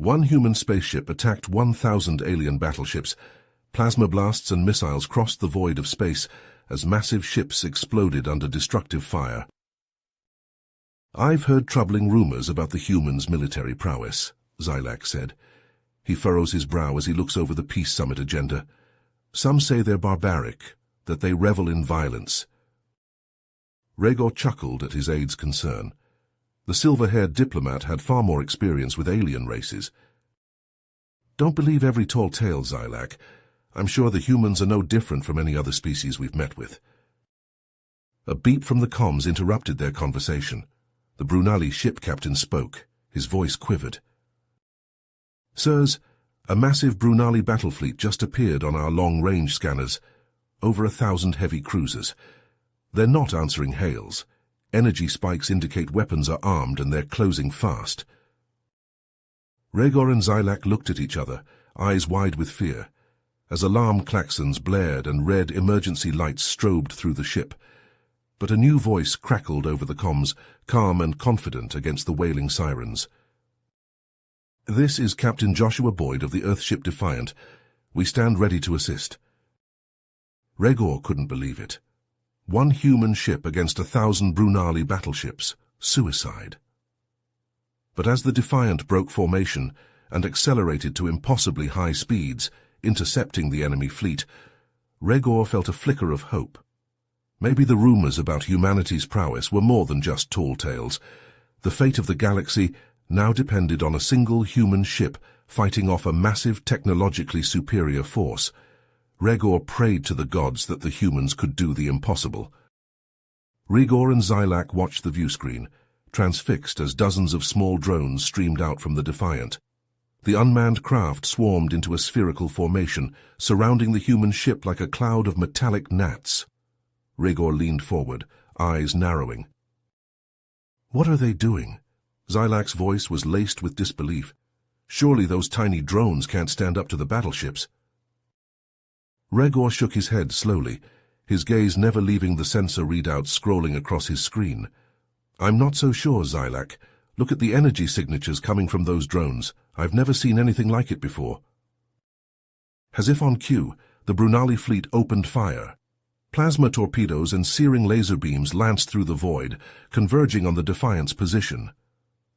One human spaceship attacked 1,000 alien battleships. Plasma blasts and missiles crossed the void of space as massive ships exploded under destructive fire. "I've heard troubling rumors about the humans' military prowess," Zilak said. He furrows his brow as he looks over the Peace Summit agenda. "Some say they're barbaric, that they revel in violence." Rhaegor chuckled at his aide's concern. The silver-haired diplomat had far more experience with alien races. "Don't believe every tall tale, Zilak. I'm sure the humans are no different from any other species we've met with." A beep from the comms interrupted their conversation. The Brunali ship captain spoke. His voice quivered. "Sirs, a massive Brunali battle fleet just appeared on our long-range scanners. Over 1,000 heavy cruisers. They're not answering hails. Energy spikes indicate weapons are armed and they're closing fast." Rhaegor and Zilak looked at each other, eyes wide with fear, as alarm klaxons blared and red emergency lights strobed through the ship. But a new voice crackled over the comms, calm and confident against the wailing sirens. "This is Captain Joshua Boyd of the Earthship Defiant. We stand ready to assist." Rhaegor couldn't believe it. One human ship against 1,000 Brunali battleships. Suicide. But as the Defiant broke formation and accelerated to impossibly high speeds, intercepting the enemy fleet, Rhaegor felt a flicker of hope. Maybe the rumors about humanity's prowess were more than just tall tales. The fate of the galaxy now depended on a single human ship fighting off a massive technologically superior force. Rhaegor prayed to the gods that the humans could do the impossible. Rhaegor and Zilak watched the viewscreen, transfixed as dozens of small drones streamed out from the Defiant. The unmanned craft swarmed into a spherical formation, surrounding the human ship like a cloud of metallic gnats. Rhaegor leaned forward, eyes narrowing. "What are they doing?" Zilak's voice was laced with disbelief. "Surely those tiny drones can't stand up to the battleships." Rhaegor shook his head slowly, his gaze never leaving the sensor readouts scrolling across his screen. "I'm not so sure, Zilak. Look at the energy signatures coming from those drones. I've never seen anything like it before." As if on cue, the Brunali fleet opened fire. Plasma torpedoes and searing laser beams lanced through the void, converging on the Defiant's position.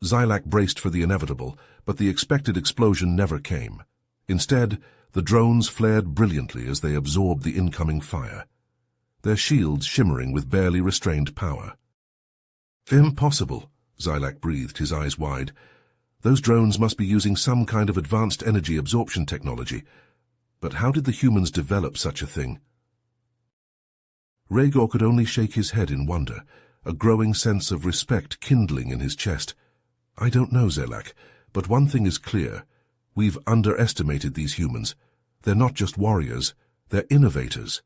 Zilak braced for the inevitable, but the expected explosion never came. Instead, the drones flared brilliantly as they absorbed the incoming fire, their shields shimmering with barely restrained power. "Impossible," Zilak breathed, his eyes wide. "Those drones must be using some kind of advanced energy absorption technology. But how did the humans develop such a thing?" Rhaegor could only shake his head in wonder, a growing sense of respect kindling in his chest. "I don't know, Zilak, but one thing is clear. We've underestimated these humans. They're not just warriors, they're innovators."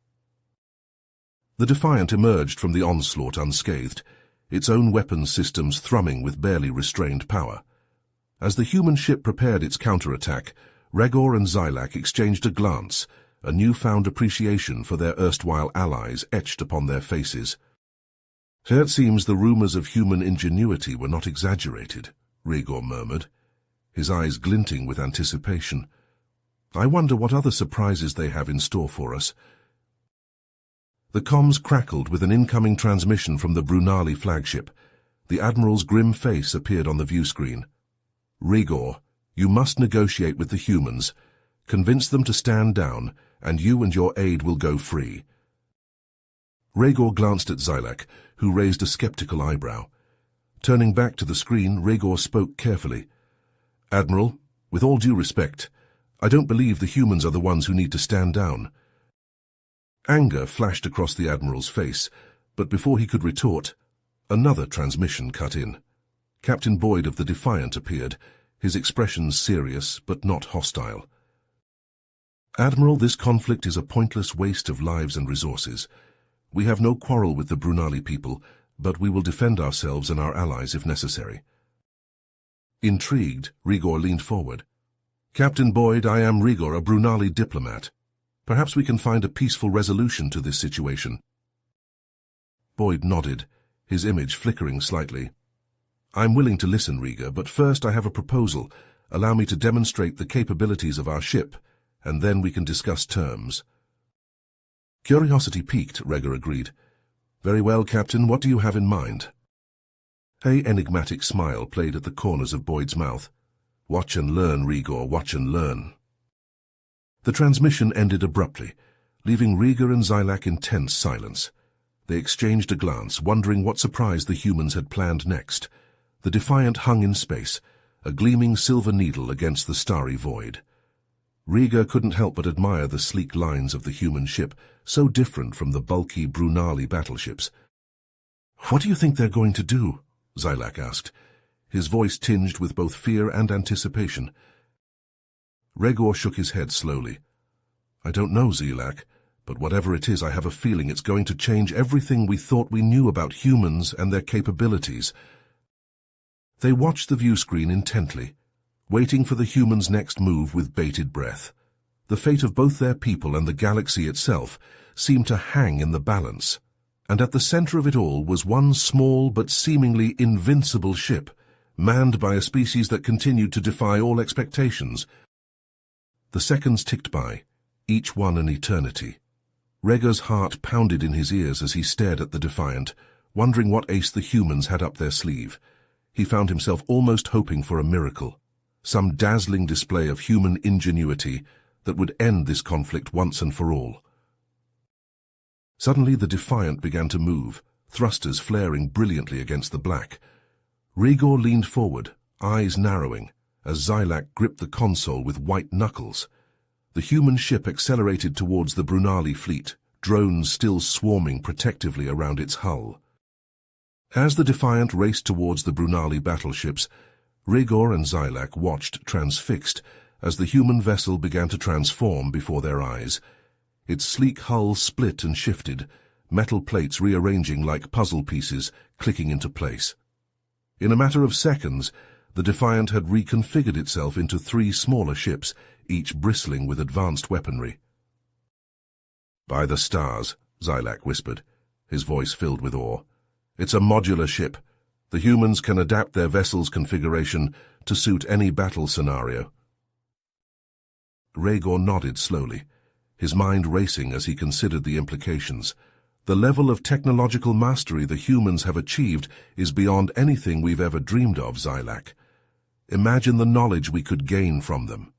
The Defiant emerged from the onslaught unscathed, its own weapons systems thrumming with barely restrained power. As the human ship prepared its counterattack, Rhaegor and Zilak exchanged a glance, a newfound appreciation for their erstwhile allies etched upon their faces. "It seems the rumors of human ingenuity were not exaggerated," Rhaegor murmured, his eyes glinting with anticipation. "I wonder what other surprises they have in store for us." The comms crackled with an incoming transmission from the Brunali flagship. The Admiral's grim face appeared on the viewscreen. "Rhaegor, you must negotiate with the humans. Convince them to stand down, and you and your aide will go free." Rhaegor glanced at Zilak, who raised a skeptical eyebrow. Turning back to the screen, Rhaegor spoke carefully. "Admiral, with all due respect, I don't believe the humans are the ones who need to stand down." Anger flashed across the Admiral's face, but before he could retort, another transmission cut in. Captain Boyd of the Defiant appeared, his expressions serious but not hostile. "Admiral, this conflict is a pointless waste of lives and resources. We have no quarrel with the Brunali people, but we will defend ourselves and our allies if necessary." Intrigued, Rhaegor leaned forward. "Captain Boyd, I am Rhaegor, a Brunali diplomat. Perhaps we can find a peaceful resolution to this situation." Boyd nodded, his image flickering slightly. "I'm willing to listen, Rhaegor, but first I have a proposal, Allow me to demonstrate the capabilities of our ship, and then we can discuss terms." Curiosity piqued, Rhaegar agreed. "Very well, Captain, what do you have in mind?" An enigmatic smile played at the corners of Boyd's mouth. "Watch and learn, Rhaegar, watch and learn." The transmission ended abruptly, leaving Rhaegar and Xylac in tense silence. They exchanged a glance, wondering what surprise the humans had planned next. The Defiant hung in space, a gleaming silver needle against the starry void. Rhaegar couldn't help but admire the sleek lines of the human ship, so different from the bulky Brunali battleships. "What do you think they're going to do?" Xylac asked, his voice tinged with both fear and anticipation. Rhaegar shook his head slowly. "I don't know, Xylac, but whatever it is, I have a feeling it's going to change everything we thought we knew about humans and their capabilities." They watched the viewscreen intently, waiting for the humans' next move with bated breath. The fate of both their people and the galaxy itself seemed to hang in the balance, and at the center of it all was one small but seemingly invincible ship, manned by a species that continued to defy all expectations. The seconds ticked by, each one an eternity. Rhaegar's heart pounded in his ears as he stared at the Defiant, wondering what ace the humans had up their sleeve. He found himself almost hoping for a miracle, some dazzling display of human ingenuity that would end this conflict once and for all. Suddenly the Defiant began to move, thrusters flaring brilliantly against the black. Rhaegar leaned forward, eyes narrowing, as Xylac gripped the console with white knuckles. The human ship accelerated towards the Brunali fleet, drones still swarming protectively around its hull. As the Defiant raced towards the Brunali battleships, Rhaegar and Xylac watched transfixed as the human vessel began to transform before their eyes. Its sleek hull split and shifted, metal plates rearranging like puzzle pieces, clicking into place. In a matter of seconds, the Defiant had reconfigured itself into 3 smaller ships, each bristling with advanced weaponry. "By the stars," Xylac whispered, his voice filled with awe. "It's a modular ship. The humans can adapt their vessel's configuration to suit any battle scenario." Rhaegar nodded slowly, his mind racing as he considered the implications. The level of technological mastery the humans have achieved is beyond anything we've ever dreamed of, Xylac. Imagine the knowledge we could gain from them.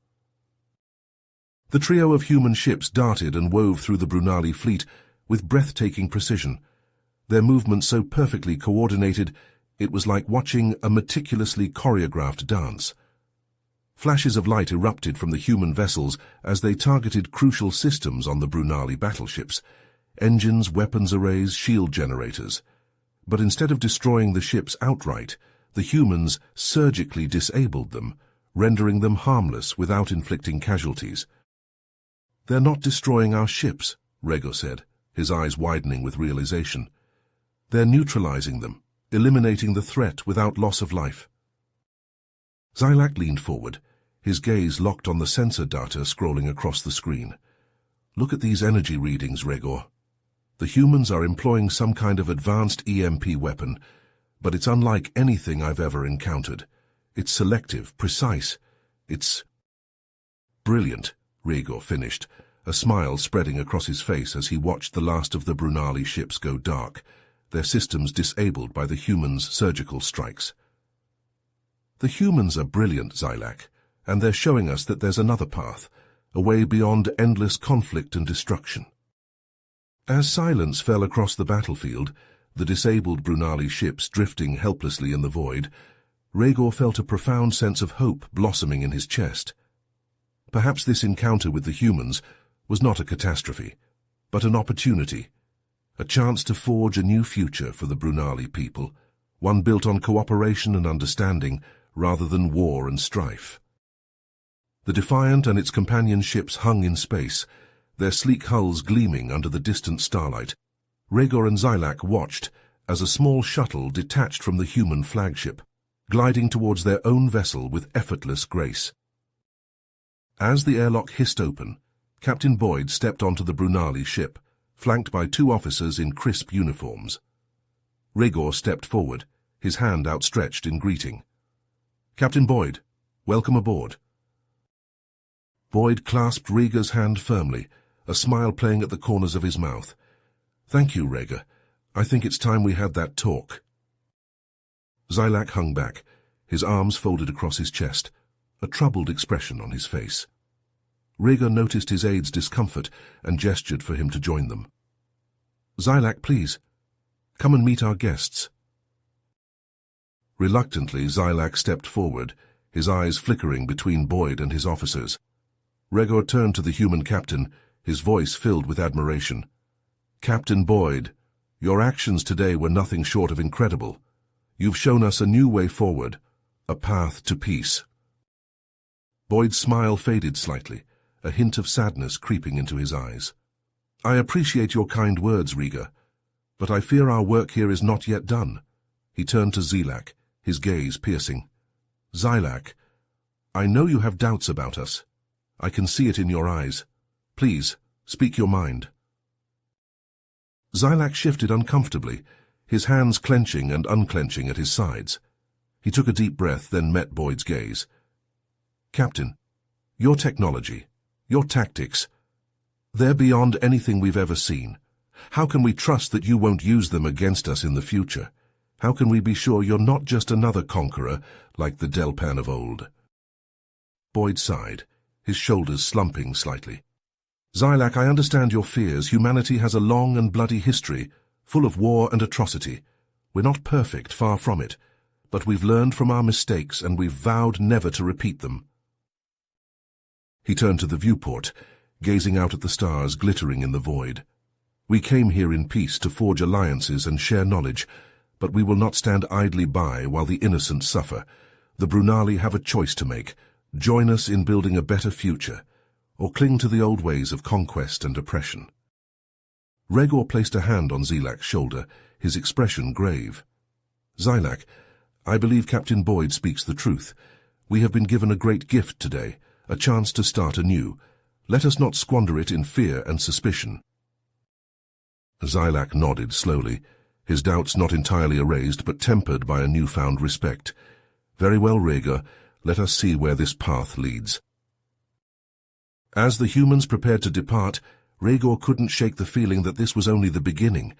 The trio of human ships darted and wove through the Brunali fleet with breathtaking precision, their movements so perfectly coordinated it was like watching a meticulously choreographed dance. Flashes of light erupted from the human vessels as they targeted crucial systems on the Brunali battleships: engines, weapons arrays, shield generators. But instead of destroying the ships outright, the humans surgically disabled them, rendering them harmless without inflicting casualties. "They're not destroying our ships," Rhaegar said, his eyes widening with realization. "They're neutralizing them, eliminating the threat without loss of life." Xylac leaned forward, his gaze locked on the sensor data scrolling across the screen. "Look at these energy readings, Rhaegar. The humans are employing some kind of advanced EMP weapon, but it's unlike anything I've ever encountered. It's selective, precise. It's brilliant," Rhaegar finished, a smile spreading across his face as he watched the last of the Brunali ships go dark, their systems disabled by the humans' surgical strikes. "The humans are brilliant, Xylac, and they're showing us that there's another path, a way beyond endless conflict and destruction." As silence fell across the battlefield, the disabled Brunali ships drifting helplessly in the void, Rhaegar felt a profound sense of hope blossoming in his chest. Perhaps this encounter with the humans was not a catastrophe, but an opportunity, a chance to forge a new future for the Brunali people, one built on cooperation and understanding rather than war and strife. The Defiant and its companion ships hung in space, their sleek hulls gleaming under the distant starlight. Rhaegar and Xylac watched as a small shuttle detached from the human flagship, gliding towards their own vessel with effortless grace. As the airlock hissed open, Captain Boyd stepped onto the Brunali ship, flanked by 2 officers in crisp uniforms. Rhaegar stepped forward, his hand outstretched in greeting. "Captain Boyd," Welcome aboard. Boyd clasped Rhaegar's hand firmly, a smile playing at the corners of his mouth. Thank you, Rhaegar. I think it's time we had that talk. Xylac hung back, his arms folded across his chest, a troubled expression on his face. Rhaegar noticed his aide's discomfort and gestured for him to join them. Xylac, please, come and meet our guests. Reluctantly, Xylac stepped forward, his eyes flickering between Boyd and his officers. Rhaegar turned to the human captain, his voice filled with admiration. Captain Boyd, your actions today were nothing short of incredible. You've shown us a new way forward, a path to peace. Boyd's smile faded slightly, a hint of sadness creeping into his eyes. I appreciate your kind words, Rhaegar, but I fear our work here is not yet done. He turned to Xylac, his gaze piercing. Xylac, I know you have doubts about us. I can see it in your eyes. Please, speak your mind. Xylac shifted uncomfortably, his hands clenching and unclenching at his sides. He took a deep breath, then met Boyd's gaze. Captain, your technology, your tactics, they're beyond anything we've ever seen. How can we trust that you won't use them against us in the future? How can we be sure you're not just another conqueror like the Delpan of old? Boyd sighed, his shoulders slumping slightly. Xylac, I understand your fears. Humanity has a long and bloody history, full of war and atrocity. We're not perfect, far from it, but we've learned from our mistakes and we've vowed never to repeat them. He turned to the viewport, gazing out at the stars glittering in the void. We came here in peace to forge alliances and share knowledge, but we will not stand idly by while the innocent suffer. The Brunali have a choice to make: join us in building a better future, or cling to the old ways of conquest and oppression. Rhaegar placed a hand on Xylac's shoulder, his expression grave. Xylac, I believe Captain Boyd speaks the truth. We have been given a great gift today, a chance to start anew. Let us not squander it in fear and suspicion. Xylac nodded slowly, his doubts not entirely erased but tempered by a newfound respect. Very well, Rhaegar, let us see where this path leads. As the humans prepared to depart, Rhaegar couldn't shake the feeling that this was only the beginning,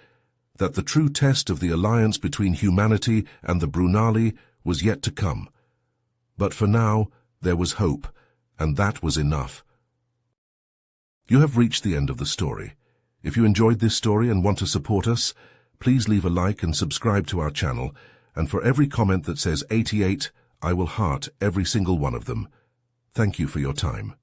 that the true test of the alliance between humanity and the Brunali was yet to come. But for now, there was hope, and that was enough. You have reached the end of the story. If you enjoyed this story and want to support us, please leave a like and subscribe to our channel, and for every comment that says 88, I will heart every single one of them. Thank you for your time.